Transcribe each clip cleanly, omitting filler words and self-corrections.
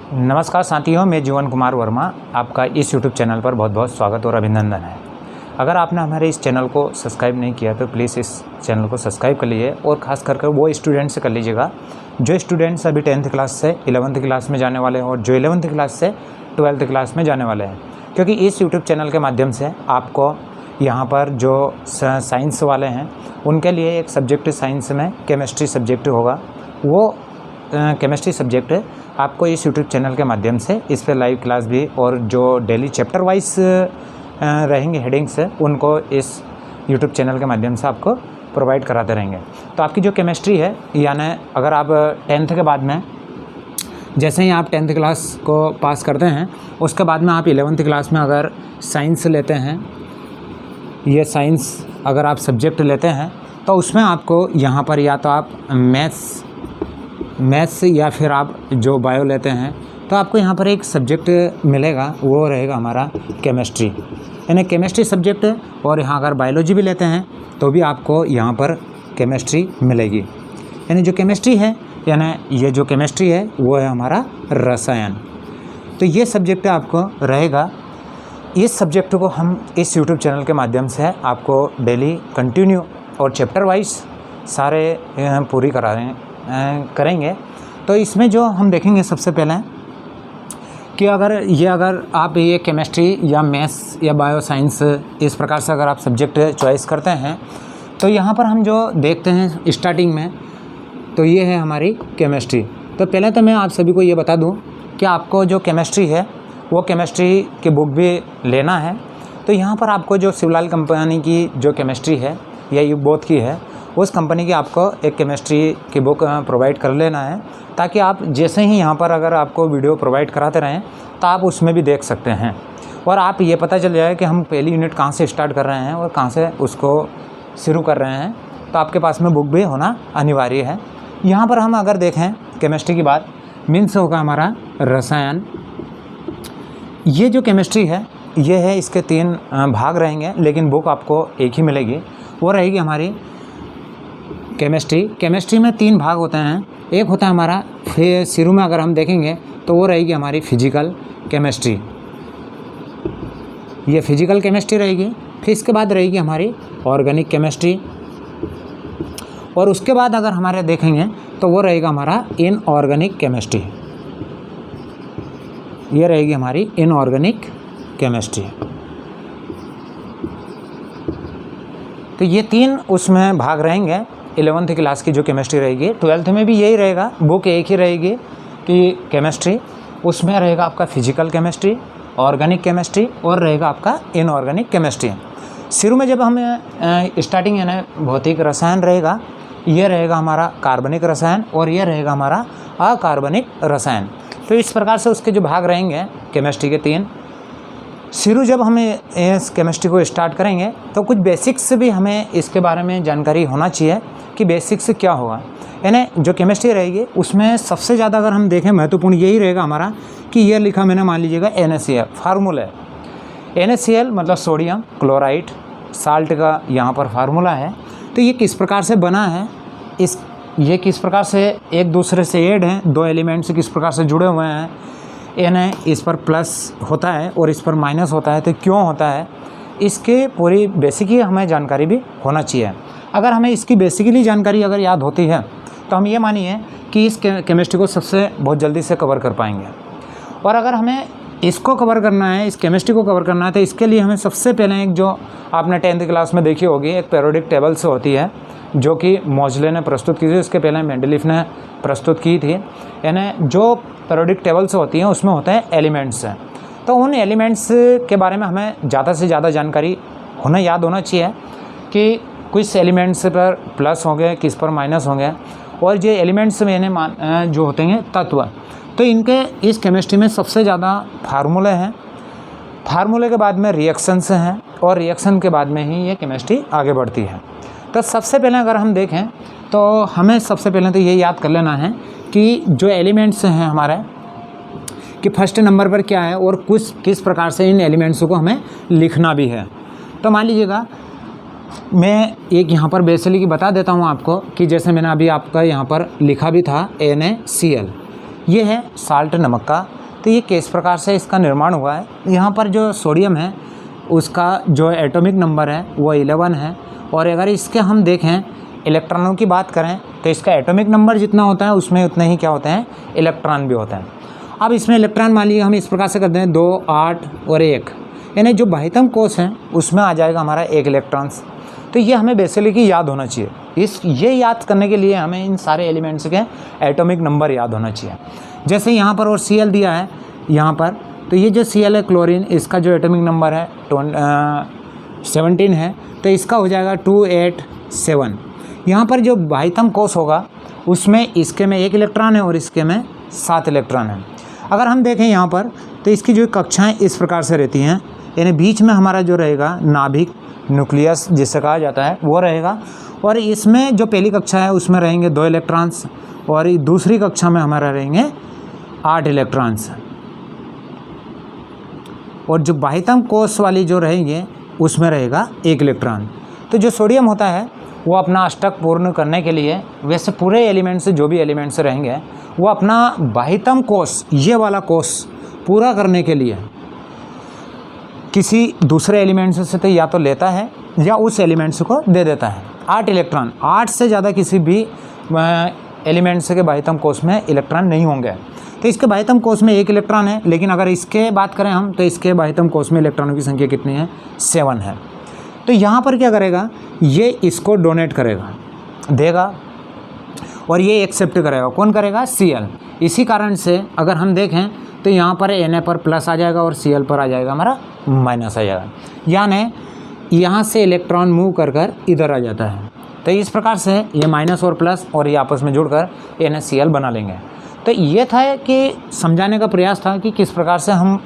नमस्कार साथियों, मैं जीवन कुमार वर्मा आपका इस YouTube चैनल पर बहुत बहुत स्वागत और अभिनंदन है। अगर आपने हमारे इस चैनल को सब्सक्राइब नहीं किया तो प्लीज़ इस चैनल को सब्सक्राइब कर लीजिए और ख़ास करके वो स्टूडेंट से कर लीजिएगा जो स्टूडेंट्स अभी 10th क्लास से 11th क्लास में जाने वाले हैं और जो 11th क्लास से 12th क्लास में जाने वाले हैं, क्योंकि इस YouTube चैनल के माध्यम से आपको यहाँ पर जो साइंस वाले हैं उनके लिए एक सब्जेक्ट साइंस में केमिस्ट्री सब्जेक्ट होगा। वो केमिस्ट्री सब्जेक्ट आपको इस यूट्यूब चैनल के माध्यम से इस पर लाइव क्लास भी और जो डेली चैप्टर वाइज रहेंगे हेडिंग्स उनको इस यूट्यूब चैनल के माध्यम से आपको प्रोवाइड कराते रहेंगे। तो आपकी जो केमिस्ट्री है, यानी अगर आप 10th के बाद में जैसे ही आप 10th क्लास को पास करते हैं उसके बाद में आप 11th क्लास में अगर साइंस लेते हैं, ये साइंस अगर आप सब्जेक्ट लेते हैं तो उसमें आपको यहाँ पर या तो आप मैथ्स या फिर आप जो बायो लेते हैं तो आपको यहाँ पर एक सब्जेक्ट मिलेगा, वो रहेगा हमारा केमिस्ट्री, यानी केमिस्ट्री सब्जेक्ट। और यहाँ अगर बायोलॉजी भी लेते हैं तो भी आपको यहाँ पर केमिस्ट्री मिलेगी। यानी जो केमिस्ट्री है, यानी ये जो केमिस्ट्री है वो है हमारा रसायन। तो ये सब्जेक्ट आपको रहेगा। इस सब्जेक्ट को हम इस यूट्यूब चैनल के माध्यम से आपको डेली कंटिन्यू और चैप्टर वाइज सारे पूरी करेंगे। तो इसमें जो हम देखेंगे सबसे पहले कि अगर आप ये केमिस्ट्री या मैथ्स या बायो साइंस इस प्रकार से अगर आप सब्जेक्ट चॉइस करते हैं तो यहाँ पर हम जो देखते हैं स्टार्टिंग में, तो ये है हमारी केमिस्ट्री। तो पहले तो मैं आप सभी को ये बता दूँ कि आपको जो केमिस्ट्री है वो केमिस्ट्री की बुक भी लेना है। तो यहाँ पर आपको जो शिवलाल कंपनी की जो केमिस्ट्री है या ये बोथ की है, उस कंपनी की आपको एक केमिस्ट्री की बुक प्रोवाइड कर लेना है, ताकि आप जैसे ही यहाँ पर अगर आपको वीडियो प्रोवाइड कराते रहें तो आप उसमें भी देख सकते हैं और आप ये पता चल जाए कि हम पहली यूनिट कहाँ से स्टार्ट कर रहे हैं और कहाँ से उसको शुरू कर रहे हैं। तो आपके पास में बुक भी होना अनिवार्य है। यहाँ पर हम अगर देखें केमिस्ट्री की बात, मीन्स होगा हमारा रसायन। ये जो केमिस्ट्री है ये है, इसके 3 भाग रहेंगे, लेकिन बुक आपको एक ही मिलेगी, वो रहेगी हमारी केमिस्ट्री में 3 भाग होते हैं। एक होता है हमारा, फिर शुरू में अगर हम देखेंगे तो वो रहेगी हमारी फिजिकल केमिस्ट्री, ये फिजिकल केमिस्ट्री रहेगी। फिर इसके बाद रहेगी हमारी ऑर्गेनिक केमिस्ट्री, और उसके बाद अगर हमारे देखेंगे तो वो रहेगा हमारा इनऑर्गेनिक केमिस्ट्री, ये रहेगी हमारी इनऑर्गेनिक केमिस्ट्री। तो ये 3 उसमें भाग रहेंगे। 11th क्लास की जो केमिस्ट्री रहेगी, 12th में भी यही रहेगा, बुक एक ही रहेगी कि केमिस्ट्री, उसमें रहेगा आपका फिजिकल केमिस्ट्री, ऑर्गेनिक केमिस्ट्री और रहेगा आपका इनऑर्गेनिक केमिस्ट्री। शुरू में जब हम स्टार्टिंग यानी भौतिक रसायन रहेगा, ये रहेगा हमारा कार्बनिक रसायन और ये रहेगा हमारा अकार्बनिक रसायन। तो इस प्रकार से उसके जो भाग रहेंगे केमिस्ट्री के 3। शुरू जब हमें इस केमिस्ट्री को स्टार्ट करेंगे तो कुछ बेसिक्स भी हमें इसके बारे में जानकारी होना चाहिए कि बेसिक्स क्या होगा। यानी जो केमिस्ट्री रहेगी उसमें सबसे ज़्यादा अगर हम देखें महत्वपूर्ण यही रहेगा हमारा कि ये लिखा मैंने, मान लीजिएगा NaCl फार्मूला है। NaCl मतलब सोडियम क्लोराइड, साल्ट का यहाँ पर फार्मूला है। तो ये किस प्रकार से बना है, ये किस प्रकार से एक दूसरे से ऐड हैं, 2 एलिमेंट्स किस प्रकार से जुड़े हुए हैं, यानी इस पर प्लस होता है और इस पर माइनस होता है, तो क्यों होता है, इसके पूरी बेसिकली हमें जानकारी भी होना चाहिए। अगर हमें इसकी बेसिकली जानकारी अगर याद होती है तो हम ये मानिए कि इस केमिस्ट्री को सबसे बहुत जल्दी से कवर कर पाएंगे। और अगर हमें इसको कवर करना है, इस केमिस्ट्री को कवर करना है, तो इसके लिए हमें सबसे पहले एक जो आपने 10th क्लास में देखी होगी, एक पीरियोडिक टेबल से होती है जो कि मोजले ने प्रस्तुत की थी, उसके पहले मेंडलीफ ने प्रस्तुत की थी। यानी जो पीरियोडिक टेबल से होती हैं उसमें होते हैं एलिमेंट्स हैं। तो उन एलिमेंट्स के बारे में हमें ज़्यादा से ज़्यादा जानकारी याद होना चाहिए कि कुछ एलिमेंट्स पर प्लस होंगे, किस पर माइनस होंगे, और ये एलिमेंट्स में जो होते हैं तत्व, तो इनके इस केमिस्ट्री में सबसे ज़्यादा फार्मूले हैं। फार्मूले के बाद में रिएक्शंस हैं और रिएक्शन के बाद में ही ये केमिस्ट्री आगे बढ़ती है। तो सबसे पहले अगर हम देखें तो हमें सबसे पहले तो ये याद कर लेना है कि जो एलिमेंट्स हैं हमारे, कि फर्स्ट नंबर पर क्या है और किस प्रकार से इन एलिमेंट्स को हमें लिखना भी है। तो मान लीजिएगा मैं एक यहाँ पर बेसिकली बता देता हूँ आपको कि जैसे मैंने अभी आपका यहाँ पर लिखा भी था NaCl, ये है साल्ट नमक का। तो ये किस प्रकार से इसका निर्माण हुआ है, यहाँ पर जो सोडियम है उसका जो एटॉमिक नंबर है वो 11 है, और अगर इसके हम देखें इलेक्ट्रॉनों की बात करें तो इसका एटॉमिक नंबर जितना होता है उसमें उतने ही क्या होते हैं, इलेक्ट्रॉन भी होते हैं। अब इसमें इलेक्ट्रॉन मान लीजिए हम इस प्रकार से करते हैं 2, 8 और 1, यानी जो बाह्यतम कोश है उसमें आ जाएगा हमारा 1 इलेक्ट्रॉन्स। तो ये हमें बेसिकली याद होना चाहिए। ये याद करने के लिए हमें इन सारे एलिमेंट्स के एटॉमिक नंबर याद होना चाहिए। जैसे यहाँ पर और Cl दिया है यहाँ पर, तो ये जो Cl है क्लोरीन, इसका जो एटॉमिक नंबर है 17 है, तो इसका हो जाएगा 287। यहाँ पर जो बाह्यतम कोश होगा उसमें इसके में 1 इलेक्ट्रॉन है और इसके में 7 इलेक्ट्रॉन है। अगर हम देखें यहाँ पर तो इसकी जो कक्षाएं इस प्रकार से रहती हैं, यानी बीच में हमारा जो रहेगा नाभिक, न्यूक्लियस जिसे कहा जाता है वो रहेगा, और इसमें जो पहली कक्षा है उसमें रहेंगे 2 इलेक्ट्रॉन्स, और दूसरी कक्षा में हमारा रहेंगे 8 इलेक्ट्रॉन्स, और जो बाह्यतम कोश वाली जो रहेंगे उसमें रहेगा 1 इलेक्ट्रॉन। तो जो सोडियम होता है वो अपना अष्टक पूर्ण करने के लिए, वैसे पूरे एलिमेंट्स जो भी एलिमेंट्स रहेंगे वो अपना बाह्यतम कोश, ये वाला कोश पूरा करने के लिए किसी दूसरे एलिमेंट्स से तो या तो लेता है या उस एलिमेंट्स को दे देता है। 8 इलेक्ट्रॉन, 8 से ज़्यादा किसी भी एलिमेंट्स के बाह्यतम कोश में इलेक्ट्रॉन नहीं होंगे। तो इसके बाह्यतम कोश में 1 इलेक्ट्रॉन है, लेकिन अगर इसके बात करें हम तो इसके बाह्यतम कोश में इलेक्ट्रॉनों की संख्या कितनी है, 7 है। तो यहाँ पर क्या करेगा, ये इसको डोनेट करेगा, देगा, और ये एक्सेप्ट करेगा। कौन करेगा, Cl। इसी कारण से अगर हम देखें तो यहाँ पर Na पर प्लस आ जाएगा और Cl पर आ जाएगा हमारा माइनस आ जाएगा, यानी यहाँ से इलेक्ट्रॉन मूव कर कर इधर आ जाता है। तो इस प्रकार से ये माइनस और प्लस और ये आपस में जुड़कर NaCl बना लेंगे। तो ये था कि समझाने का प्रयास था कि किस प्रकार से हम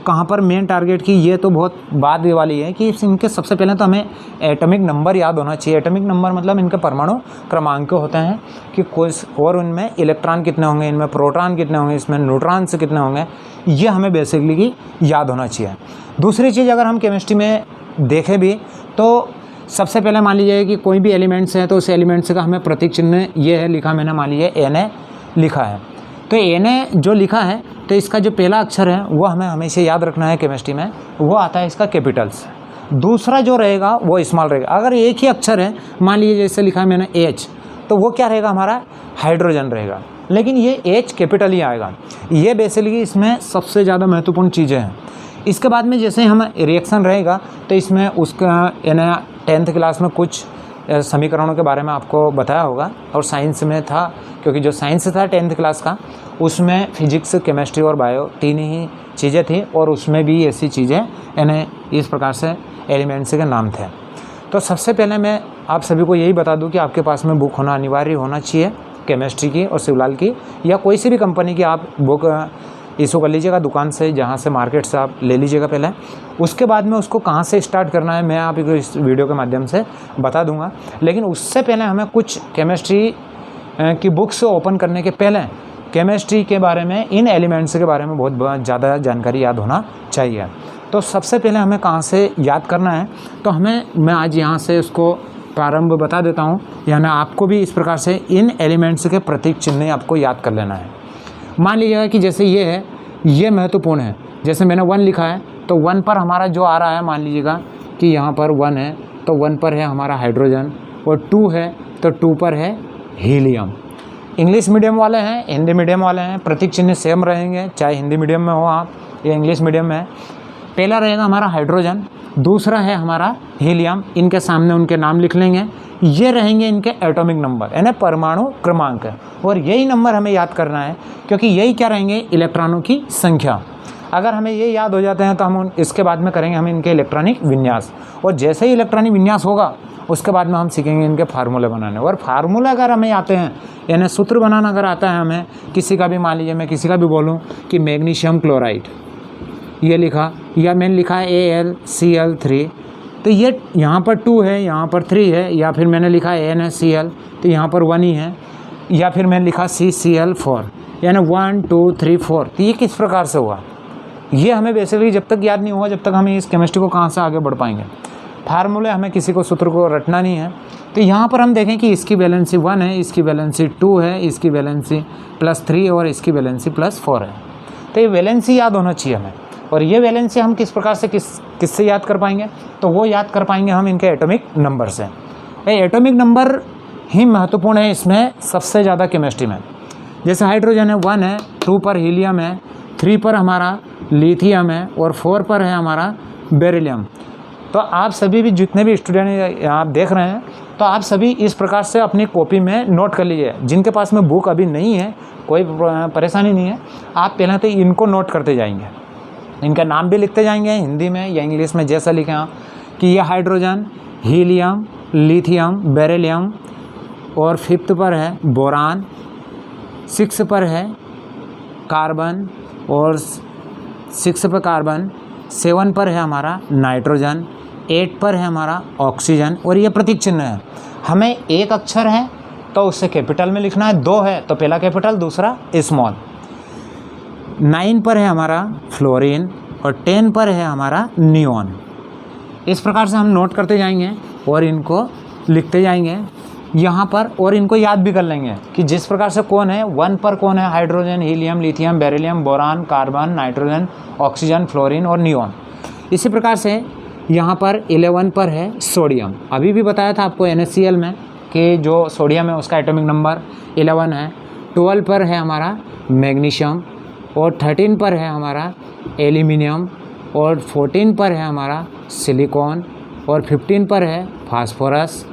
कहाँ पर मेन टारगेट की, ये तो बहुत बाद वाली है कि इनके सबसे पहले तो हमें एटॉमिक नंबर याद होना चाहिए। एटॉमिक नंबर मतलब इनके परमाणु क्रमांक होते हैं कि कोई, और उनमें इलेक्ट्रॉन कितने होंगे, इनमें प्रोटॉन कितने होंगे, इसमें न्यूट्रॉन्स कितने होंगे, ये हमें बेसिकली की याद होना चाहिए। दूसरी चीज़ अगर हम केमिस्ट्री में देखें भी तो सबसे पहले मान लीजिए कि कोई भी एलिमेंट्स है तो उस एलिमेंट्स का हमें प्रतीक चिन्ह ये है लिखा, मैंने मान लीजिए Na लिखा है, तो Na जो लिखा है तो इसका जो पहला अक्षर है वो हमें हमेशा याद रखना है केमिस्ट्री में, वो आता है इसका कैपिटल्स। दूसरा जो रहेगा वो स्मॉल रहेगा। अगर एक ही अक्षर है, मान लीजिए जैसे लिखा है मैंने H, तो वो क्या रहेगा, हमारा हाइड्रोजन रहेगा, लेकिन ये H कैपिटल ही आएगा। ये बेसिकली इसमें सबसे ज़्यादा महत्वपूर्ण चीज़ें हैं। इसके बाद में जैसे हम रिएक्शन रहेगा तो इसमें उसका 10th क्लास में कुछ समीकरणों के बारे में आपको बताया होगा, और साइंस में था, क्योंकि जो साइंस था 10th क्लास का उसमें फिजिक्स, केमिस्ट्री और बायो 3 ही चीज़ें थी, और उसमें भी ऐसी चीज़ें यानी इस प्रकार से एलिमेंट्स के नाम थे। तो सबसे पहले मैं आप सभी को यही बता दूं कि आपके पास में बुक होना अनिवार्य होना चाहिए, केमिस्ट्री की और शिवलाल की या कोई सी भी कंपनी की आप बुक इशू कर लीजिएगा दुकान से, जहाँ से मार्केट से आप ले लीजिएगा पहले। उसके बाद में उसको कहाँ से स्टार्ट करना है मैं आपको इस वीडियो के माध्यम से बता दूंगा, लेकिन उससे पहले हमें कुछ केमिस्ट्री की बुक्स ओपन करने के पहले केमिस्ट्री के बारे में, इन एलिमेंट्स के बारे में बहुत ज़्यादा जानकारी याद होना चाहिए। तो सबसे पहले हमें कहाँ से याद करना है, तो मैं आज यहाँ से उसको प्रारंभ बता देता हूँ, यानी आपको भी इस प्रकार से इन एलिमेंट्स के प्रतीक चिन्ह आपको याद कर लेना है। मान लीजिएगा कि जैसे ये है, ये महत्वपूर्ण है, जैसे मैंने 1 लिखा है तो 1 पर हमारा जो आ रहा है, मान लीजिएगा कि यहाँ पर 1 है तो 1 पर है हमारा हाइड्रोजन, और 2 है तो 2 पर है हीलियम। इंग्लिश मीडियम वाले हैं, हिंदी मीडियम वाले हैं, प्रतीक चिन्ह सेम रहेंगे, चाहे हिंदी मीडियम में हो आप या इंग्लिश मीडियम में। पहला रहेगा हमारा हाइड्रोजन, दूसरा है हमारा हीलियम, इनके सामने उनके नाम लिख लेंगे। ये रहेंगे इनके एटॉमिक नंबर यानी परमाणु क्रमांक, और यही नंबर हमें याद करना है, क्योंकि यही क्या रहेंगे, इलेक्ट्रॉनों की संख्या। अगर हमें ये याद हो जाते हैं तो हम इसके बाद में करेंगे हम इनके इलेक्ट्रॉनिक विन्यास, और जैसे ही इलेक्ट्रॉनिक विन्यास होगा उसके बाद में हम सीखेंगे इनके फार्मूले बनाने। और फार्मूला अगर हमें आते हैं, यानी सूत्र बनाना अगर आता है हमें किसी का भी, मान लीजिए मैं किसी का भी बोलूँ कि मैग्नीशियम क्लोराइड ये लिखा, या मैंने लिखा है AlCl3, तो ये यहाँ पर 2 है, यहाँ पर 3 है, या फिर मैंने लिखा है NaCl तो यहाँ पर 1 ही है, या फिर मैंने लिखा CCl4 यानी 1 2 3 4। तो ये किस प्रकार से हुआ, ये हमें बेसिकली जब तक याद नहीं हुआ जब तक हम इस केमिस्ट्री को कहाँ से आगे बढ़ पाएंगे। फार्मूले हमें किसी को सूत्र को रटना नहीं है। तो यहाँ पर हम देखें कि इसकी वैलेंसी 1 है, इसकी वैलेंसी 2 है, इसकी वैलेंसी +3 और इसकी वैलेंसी +4 है। तो ये वैलेंसी याद होना चाहिए हमें। और ये वैलेंसी हम किस प्रकार से किससे याद कर पाएंगे? तो वो याद कर पाएंगे हम इनके एटॉमिक नंबर से। ये एटॉमिक नंबर ही महत्वपूर्ण है इसमें सबसे ज़्यादा केमिस्ट्री में। जैसे हाइड्रोजन है 1 है, 2 पर हीलियम है, 3 पर हमारा लिथियम है और 4 पर है हमारा बेरिलियम। तो आप सभी भी जितने भी स्टूडेंट आप देख रहे हैं, तो आप सभी इस प्रकार से अपनी कॉपी में नोट कर लीजिए। जिनके पास में बुक अभी नहीं है, कोई परेशानी नहीं है, आप पहले तो इनको नोट करते जाएंगे। इनका नाम भी लिखते जाएंगे हिंदी में या इंग्लिश में, जैसा लिखें आप कि ये हाइड्रोजन, हीलियम, लिथियम, बेरिलियम और 5th पर है बोरान, 6 पर है कार्बन और 6 पर कार्बन, 7 पर है हमारा नाइट्रोजन, 8 पर है हमारा ऑक्सीजन। और ये प्रतीक चिन्ह है। हमें एक अक्षर है तो उसे कैपिटल में लिखना है, 2 है तो पहला कैपिटल दूसरा स्मॉल। 9 पर है हमारा फ्लोरीन और 10 पर है हमारा नियॉन। इस प्रकार से हम नोट करते जाएंगे और इनको लिखते जाएंगे यहाँ पर, और इनको याद भी कर लेंगे कि जिस प्रकार से कौन है 1 पर कौन है hydrogen, helium, lithium, beryllium, boron, carbon, nitrogen, oxygen, fluorine और नियॉन। इसी प्रकार से यहाँ पर 11 पर है सोडियम। अभी भी बताया था आपको NaCl में कि जो सोडियम है उसका एटॉमिक नंबर 11 है। 12 पर है हमारा मैग्नीशियम और 13 पर है हमारा एल्यूमिनियम और 14 पर है हमारा सिलिकॉन और 15 पर है फास्फोरस,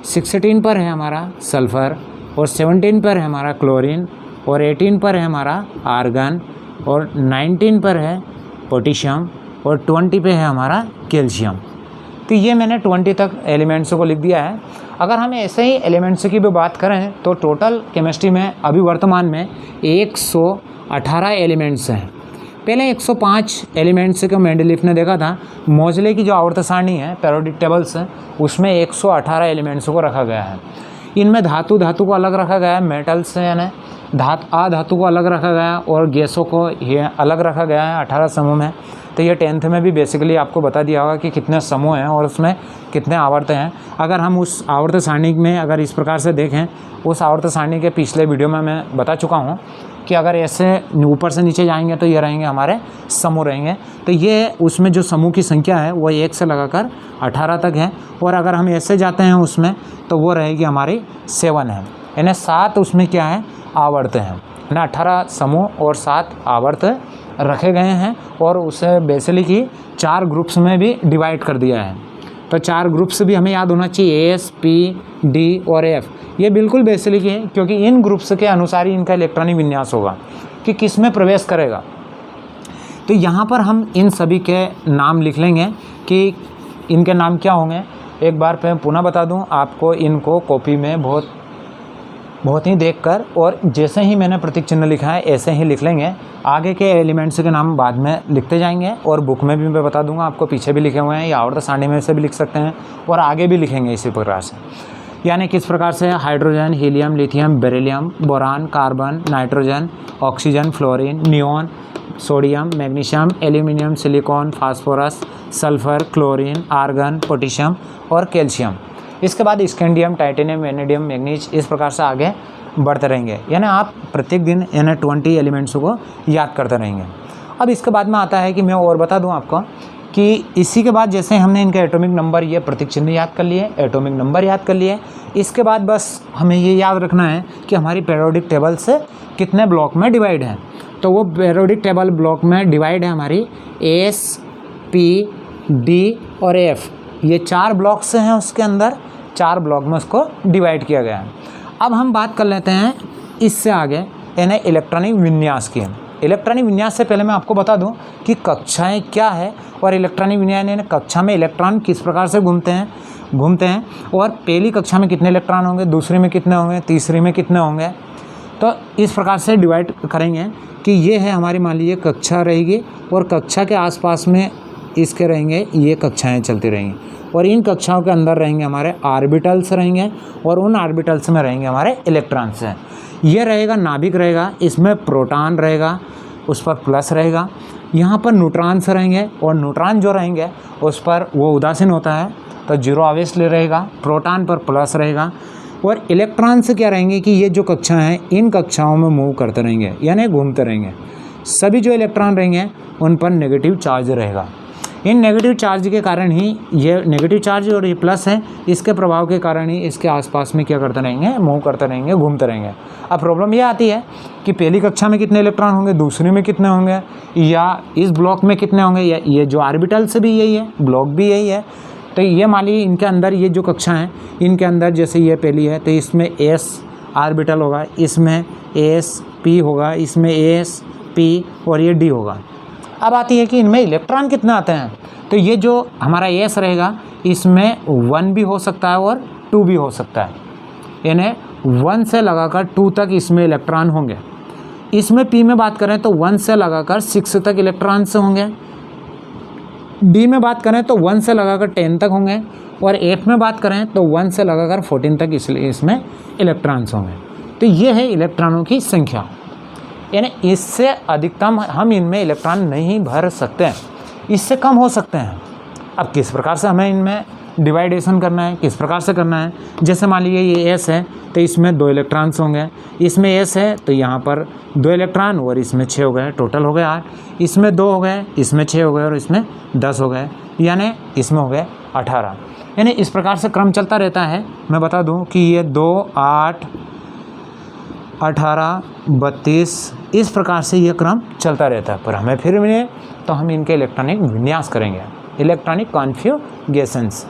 16 पर है हमारा सल्फ़र और 17 पर है हमारा क्लोरीन और 18 पर है हमारा आर्गन और 19 पर है पोटेशियम और 20 पे है हमारा कैल्शियम। तो ये मैंने 20 तक एलिमेंट्स को लिख दिया है। अगर हम ऐसे ही एलिमेंट्स की भी बात करें तो टोटल केमिस्ट्री में अभी वर्तमान में 118 एलिमेंट्स हैं। पहले 105 एलिमेंट्स को मेंडलीफ ने देखा था। मोजले की जो आवर्त सारणी है, पीरियोडिक टेबल्स है, उसमें 118 एलिमेंट्स को रखा गया है। इनमें धातु को अलग रखा गया है, मेटल्स यानी धातु को अलग रखा गया है और गैसों को ये अलग रखा गया है 18 समूह में। तो ये 10th में भी बेसिकली आपको बता दिया होगा कि कितने समूह हैं और उसमें कितने आवर्त हैं। अगर हम उस आवर्त सारणी में अगर इस प्रकार से देखें, उस आवर्त सारणी के पिछले वीडियो में मैं बता चुका हूँ कि अगर ऐसे ऊपर से नीचे जाएंगे तो ये रहेंगे हमारे समूह रहेंगे। तो ये उसमें जो समूह की संख्या है वो 1 से लगाकर 18 तक है। और अगर हम ऐसे जाते हैं उसमें तो वो रहेगी हमारी 7 है, यानी 7 उसमें क्या है आवर्त हैं ना। 18 समूह और 7 आवर्त रखे गए हैं और उसे बेसिकली की 4 ग्रुप्स में भी डिवाइड कर दिया है। तो 4 ग्रुप्स भी हमें याद होना चाहिए, S, P, D और F। ये बिल्कुल बेसिकली है क्योंकि इन ग्रुप्स के अनुसार ही इनका इलेक्ट्रॉनिक विन्यास होगा कि किस में प्रवेश करेगा। तो यहाँ पर हम इन सभी के नाम लिख लेंगे कि इनके नाम क्या होंगे। एक बार मैं पुनः बता दूँ आपको, इनको कॉपी में बहुत ही देखकर और जैसे ही मैंने प्रतीक चिन्ह लिखा है ऐसे ही लिख लेंगे। आगे के एलिमेंट्स के नाम बाद में लिखते जाएंगे और बुक में भी मैं बता दूंगा आपको, पीछे भी लिखे हुए हैं या आवर्त सारणी में से भी लिख सकते हैं और आगे भी लिखेंगे इसी प्रकार से। यानी किस प्रकार से hydrogen, helium, lithium, beryllium, boron, carbon, nitrogen, oxygen, fluorine, neon, sodium, magnesium, aluminium, silicon, phosphorus, sulphur, chlorine, argon, potassium और कैल्शियम। इसके बाद स्कैंडियम, टाइटेनियम, वेनेडियम, मैग्नीज, इस प्रकार से आगे बढ़ते रहेंगे। यानी आप प्रत्येक दिन यानी 20 एलिमेंट्स को याद करते रहेंगे। अब इसके बाद में आता है कि मैं और बता दूं आपको कि इसी के बाद जैसे हमने इनका एटॉमिक नंबर, ये प्रतीक चिन्ह याद कर लिए, एटॉमिक नंबर याद कर लिए, इसके बाद बस हमें ये याद रखना है कि हमारी पीरियोडिक टेबल से कितने ब्लॉक में डिवाइड है। तो वो पीरियोडिक टेबल ब्लॉक में डिवाइड है हमारी S, P, D और F। ये 4 ब्लॉक्स हैं, उसके अंदर 4 ब्लॉक में उसको डिवाइड किया गया है। अब हम बात कर लेते हैं इससे आगे यानी इलेक्ट्रॉनिक विन्यास की। इलेक्ट्रॉनिक विन्यास से पहले मैं आपको बता दूं कि कक्षाएं क्या है और इलेक्ट्रॉनिक विन्यास यानी कक्षा में इलेक्ट्रॉन किस प्रकार से घूमते हैं और पहली कक्षा में कितने इलेक्ट्रॉन होंगे, दूसरी में कितने होंगे, तीसरी में कितने होंगे। तो इस प्रकार से डिवाइड करेंगे कि ये है हमारी मान लीजिए कक्षा रहेगी और कक्षा के आसपास में इसके रहेंगे ये कक्षाएँ चलती रहेंगी और इन कक्षाओं के अंदर रहेंगे हमारे ऑर्बिटल्स रहेंगे और उन ऑर्बिटल्स में रहेंगे हमारे इलेक्ट्रॉन्स हैं। ये रहेगा नाभिक रहेगा, इसमें प्रोटॉन रहेगा, उस पर प्लस रहेगा। यहाँ पर न्यूट्रॉन्स रहेंगे और न्यूट्रॉन जो रहेंगे उस पर वो उदासीन होता है तो जीरो आवेश ले रहेगा। प्रोटॉन पर प्लस रहेगा। और इलेक्ट्रॉन से क्या रहेंगे कि ये जो कक्षा हैं इन कक्षाओं में मूव करते रहेंगे यानी घूमते रहेंगे। सभी जो इलेक्ट्रॉन रहेंगे उन पर नेगेटिव चार्ज रहेगा। इन नेगेटिव चार्ज के कारण ही ये नेगेटिव चार्ज और ये प्लस है, इसके प्रभाव के कारण ही इसके आसपास में क्या करते रहेंगे, मूव करते रहेंगे, घूमते रहेंगे। अब प्रॉब्लम ये आती है कि पहली कक्षा में कितने इलेक्ट्रॉन होंगे, दूसरी में कितने होंगे, या इस ब्लॉक में कितने होंगे, या ये जो ऑर्बिटल से भी यही है, ब्लॉक भी यही है। तो ये मान लीजिए इनके अंदर ये जो कक्षा हैं इनके अंदर जैसे ये पहली है तो इसमें एस ऑर्बिटल होगा, इसमें एस पी होगा, इसमें एस पी और ये डी होगा। अब आती है कि इनमें इलेक्ट्रॉन कितने आते हैं। तो ये जो हमारा एस रहेगा इसमें 1 भी हो सकता है और 2 भी हो सकता है, यानी 1 से लगाकर 2 तक इसमें इलेक्ट्रॉन होंगे। इसमें पी में बात करें तो 1 से लगाकर 6 तक इलेक्ट्रॉन से होंगे। डी में बात करें तो 1 से लगाकर 10 तक होंगे। और एफ में बात करें तो 1 से लगाकर 14 तक इसलिए इसमें इलेक्ट्रॉन्स होंगे। तो ये है इलेक्ट्रॉनों की संख्या, यानी इससे अधिकतम हम इनमें इलेक्ट्रॉन नहीं भर सकते हैं, इससे कम हो सकते हैं। अब किस प्रकार से हमें इनमें डिवाइडेशन करना है, किस प्रकार से करना है। जैसे मान लीजिए ये एस है तो इसमें 2 इलेक्ट्रॉन्स होंगे, इसमें एस है तो यहाँ पर 2 इलेक्ट्रॉन और इसमें 6 हो गए, टोटल हो गए 8। इसमें 2 हो गए, इसमें 6 हो गए और इसमें 10 हो गए, यानी इसमें हो गए 18। यानी इस प्रकार से क्रम चलता रहता है। मैं बता दूँ कि ये 2, 8, 18, 32 इस प्रकार से ये क्रम चलता रहता है। पर हमें फिर मिले तो हम इनके इलेक्ट्रॉनिक विन्यास करेंगे, इलेक्ट्रॉनिक कॉन्फ़िगरेशंस।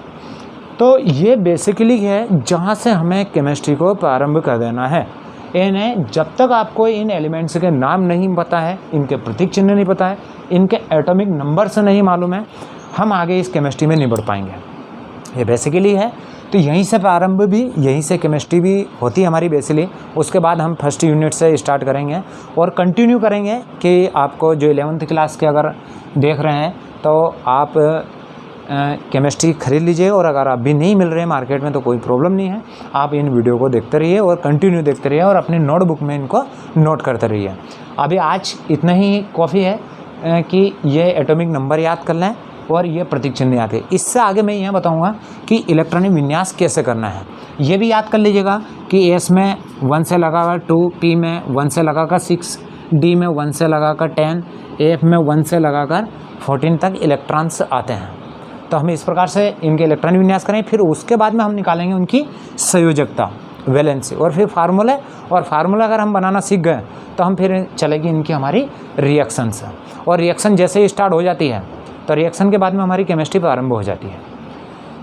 तो ये बेसिकली है जहाँ से हमें केमिस्ट्री को प्रारंभ कर देना है। इन्हें जब तक आपको इन एलिमेंट्स के नाम नहीं पता है, इनके प्रतीक चिन्ह नहीं पता है, इनके एटॉमिक नंबर से नहीं मालूम है, हम आगे इस केमिस्ट्री में नहीं बढ़ पाएंगे। ये बेसिकली है। तो यहीं से प्रारंभ भी, यहीं से केमिस्ट्री भी होती है हमारी बेसिकली। उसके बाद हम फर्स्ट यूनिट से स्टार्ट करेंगे और कंटिन्यू करेंगे कि आपको जो 11th क्लास के अगर देख रहे हैं तो आप केमिस्ट्री खरीद लीजिए, और अगर आप भी नहीं मिल रहे मार्केट में तो कोई प्रॉब्लम नहीं है, आप इन वीडियो को देखते रहिए और कंटिन्यू देखते रहिए और अपने नोटबुक में इनको नोट करते रहिए। अभी आज इतना ही काफ़ी है कि ये एटॉमिक नंबर याद कर लें और ये प्रतीक चिन्ह याद है। इससे आगे मैं यह बताऊंगा कि इलेक्ट्रॉनिक विन्यास कैसे करना है। ये भी याद कर लीजिएगा कि एस में 1 से लगाकर 2, पी में 1 से लगाकर 6, डी में 1 से लगाकर 10, एफ में 1 से लगाकर 14 तक इलेक्ट्रॉन्स आते हैं। तो हम इस प्रकार से इनके इलेक्ट्रॉनिक विन्यास करें, फिर उसके बाद में हम निकालेंगे उनकी संयोजकता, वैलेंसी, और फिर फार्मूले। और फार्मूला अगर हम बनाना सीख गए तो हम फिर चलेगी इनकी हमारी रिएक्शंस। और रिएक्शन जैसे ही स्टार्ट हो जाती है तो रिएक्शन के बाद में हमारी केमिस्ट्री प्रारंभ हो जाती है।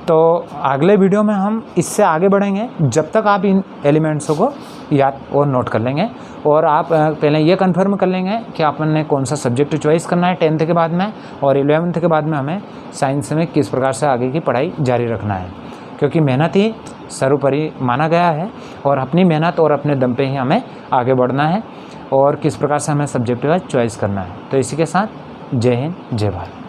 तो अगले वीडियो में हम इससे आगे बढ़ेंगे जब तक आप इन एलिमेंट्सों को याद और नोट कर लेंगे। और आप पहले ये कंफर्म कर लेंगे कि आपने कौन सा सब्जेक्ट चॉइस करना है 10th के बाद में, और 11th के बाद में हमें साइंस में किस प्रकार से आगे की पढ़ाई जारी रखना है, क्योंकि मेहनत ही सर्वोपरि माना गया है और अपनी मेहनत और अपने दम पे ही हमें आगे बढ़ना है और किस प्रकार से हमें सब्जेक्ट का चॉइस करना है। तो इसी के साथ जय हिंद, जय भारत।